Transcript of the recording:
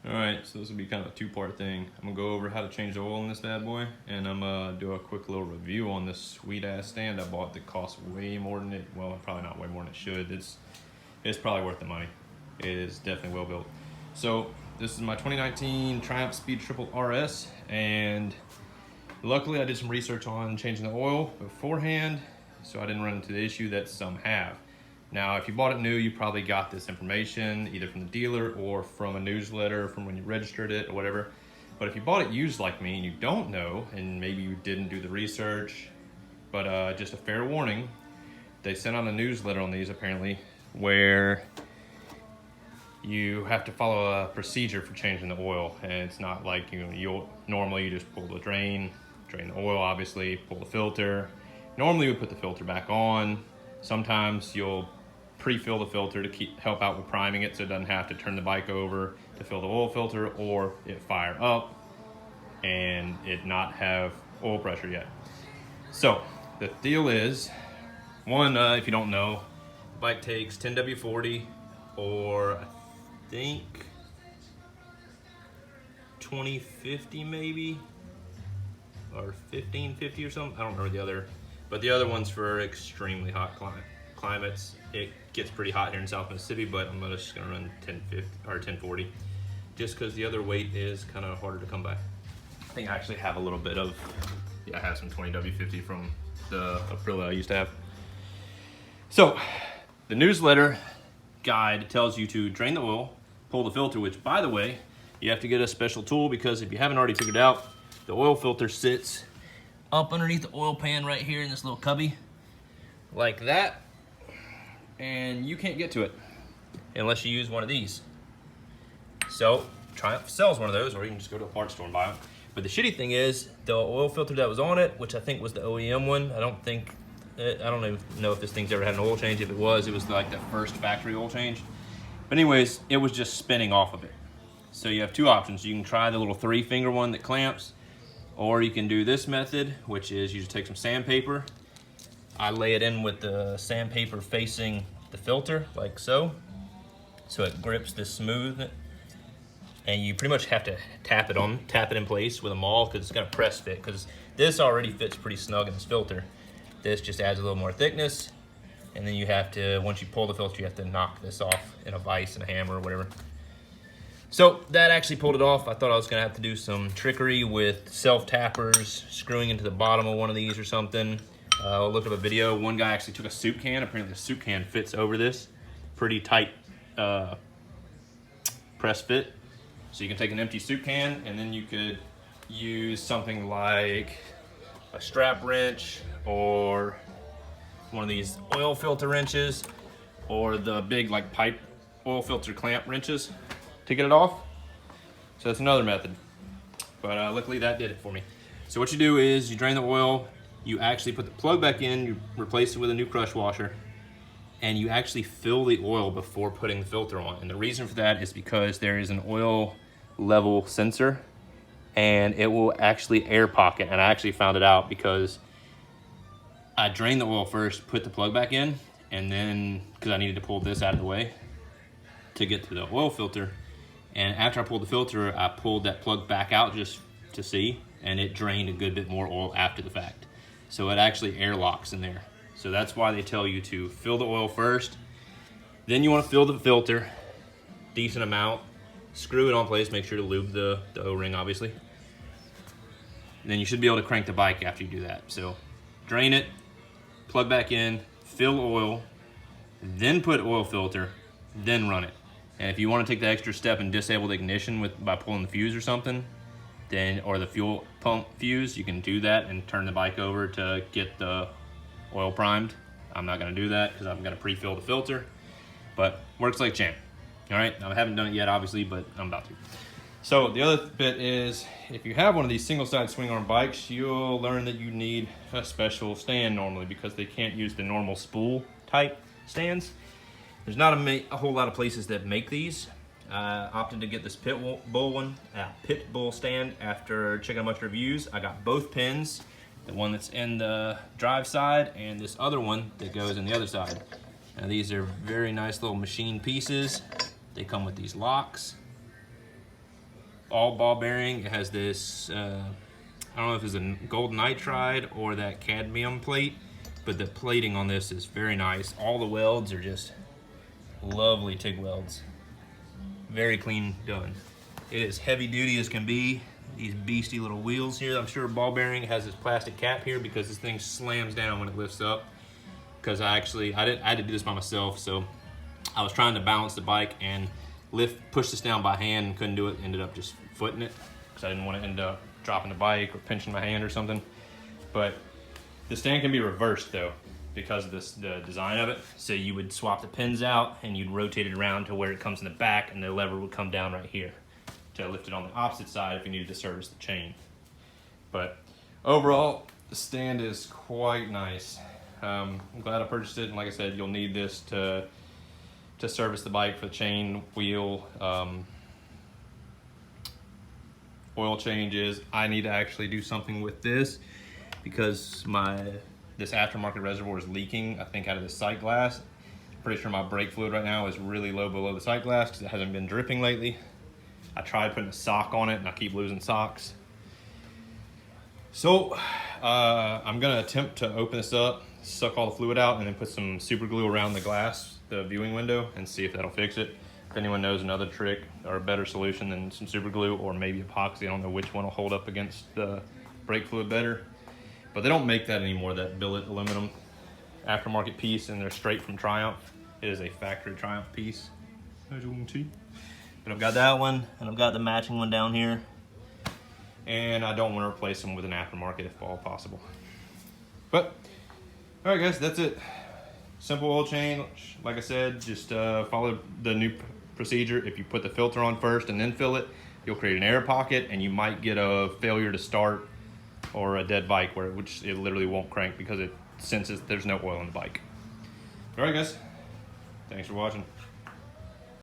Alright, so this will be kind of a two-part thing. I'm gonna go over how to change the oil in this bad boy, and I'm gonna do a quick little review on this sweet-ass stand I bought that costs way more than it, well, probably not way more than it should. It's probably worth the money. It is definitely well built. So, this is my 2019 Triumph Speed Triple RS, and luckily I did some research on changing the oil beforehand, so I didn't run into the issue that some have. Now, if you bought it new, you probably got this information either from the dealer or from a newsletter from when you registered it or whatever. But if you bought it used like me and you don't know, and maybe you didn't do the research, but just a fair warning, they sent out a newsletter on these apparently where you have to follow a procedure for changing the oil. And it's not like you'll normally you just pull the drain the oil, obviously, pull the filter. Normally we put the filter back on. Sometimes you'll pre-fill the filter to help out with priming it so it doesn't have to turn the bike over to fill the oil filter, or it fire up and it not have oil pressure yet. So the deal is, one, if you don't know, the bike takes 10W40 or I think 2050 maybe, or 1550 or something. I don't remember the other, but the other one's for extremely hot climates. It gets pretty hot here in South Mississippi, but I'm just gonna run 1050 or 1040 just because the other weight is kind of harder to come by. I think I actually have a little bit of, I have some 20W50 from the Aprilia I used to have. So the newsletter guide tells you to drain the oil, pull the filter, which, by the way, you have to get a special tool because if you haven't already figured out, the oil filter sits up underneath the oil pan right here in this little cubby like that, and you can't get to it unless you use one of these. So Triumph sells one of those, or you can just go to a parts store and buy them. But the shitty thing is the oil filter that was on it, which I think was the OEM one, I don't even know if this thing's ever had an oil change. If it was like the first factory oil change. But anyways, it was just spinning off of it. So you have two options. You can try the little 3-finger one that clamps, or you can do this method, which is you just take some sandpaper. I lay it in with the sandpaper facing the filter, like so it grips this smooth. And you pretty much have to tap it in place with a maul because it's gonna press fit, because this already fits pretty snug in this filter. This just adds a little more thickness, and then you have to, once you pull the filter, you have to knock this off in a vise and a hammer or whatever. So that actually pulled it off. I thought I was gonna have to do some trickery with self-tappers, screwing into the bottom of one of these or something. I looked up a video. One guy actually took a soup can. Apparently the soup can fits over this. Pretty tight press fit. So you can take an empty soup can, and then you could use something like a strap wrench or one of these oil filter wrenches, or the big like pipe oil filter clamp wrenches to get it off. So that's another method. But luckily that did it for me. So what you do is you drain the oil, you actually put the plug back in, you replace it with a new crush washer, and you actually fill the oil before putting the filter on. And the reason for that is because there is an oil level sensor, and it will actually air pocket. And I actually found it out because I drained the oil first, put the plug back in, and then, because I needed to pull this out of the way to get to the oil filter. And after I pulled the filter, I pulled that plug back out just to see, and it drained a good bit more oil after the fact. So it actually airlocks in there. So that's why they tell you to fill the oil first. Then you want to fill the filter, decent amount, screw it on place, make sure to lube the O-ring obviously. And then you should be able to crank the bike after you do that. So drain it, plug back in, fill oil, then put oil filter, then run it. And if you want to take the extra step and disable the ignition by pulling the fuse or something, then, or the fuel pump fuse, you can do that and turn the bike over to get the oil primed. I'm not going to do that because I'm going to pre-fill the filter, but works like champ. All right, now I haven't done it yet obviously, but I'm about to. So the other bit is, if you have one of these single side swing arm bikes, you'll learn that you need a special stand normally, because they can't use the normal spool type stands. There's not a whole lot of places that make these. Opted to get this pit bull stand after checking a bunch of reviews. I got both pins, the one that's in the drive side and this other one that goes in the other side. Now these are very nice little machine pieces. They come with these locks. all ball bearing. It has this, I don't know if it's a gold nitride or that cadmium plate, but the plating on this is very nice. All the welds are just lovely TIG welds. Very clean done. It is heavy duty as can be. These beastie little wheels here. I'm sure ball bearing has this plastic cap here because this thing slams down when it lifts up. Because I had to do this by myself, so I was trying to balance the bike and push this down by hand and couldn't do it. Ended up just footing it because I didn't want to end up dropping the bike or pinching my hand or something. But the stand can be reversed though because of the design of it. So you would swap the pins out and you'd rotate it around to where it comes in the back, and the lever would come down right here to lift it on the opposite side if you needed to service the chain. But overall, the stand is quite nice. I'm glad I purchased it, and like I said, you'll need this to service the bike for the chain, wheel, oil changes. I need to actually do something with this because this aftermarket reservoir is leaking, I think, out of the sight glass. I'm pretty sure my brake fluid right now is really low below the sight glass because it hasn't been dripping lately. I tried putting a sock on it and I keep losing socks. So I'm gonna attempt to open this up, suck all the fluid out, and then put some super glue around the glass, the viewing window, and see if that'll fix it. If anyone knows another trick or a better solution than some super glue or maybe epoxy, I don't know which one will hold up against the brake fluid better. But they don't make that anymore, that billet aluminum aftermarket piece, and they're straight from Triumph. It is a factory Triumph piece, as you can see. But I've got that one, and I've got the matching one down here. And I don't want to replace them with an aftermarket if all possible. But, all right guys, that's it. Simple oil change. Like I said, just follow the new procedure. If you put the filter on first and then fill it, you'll create an air pocket, and you might get a failure to start or a dead bike which it literally won't crank because it senses there's no oil in the bike. All right guys, thanks for watching.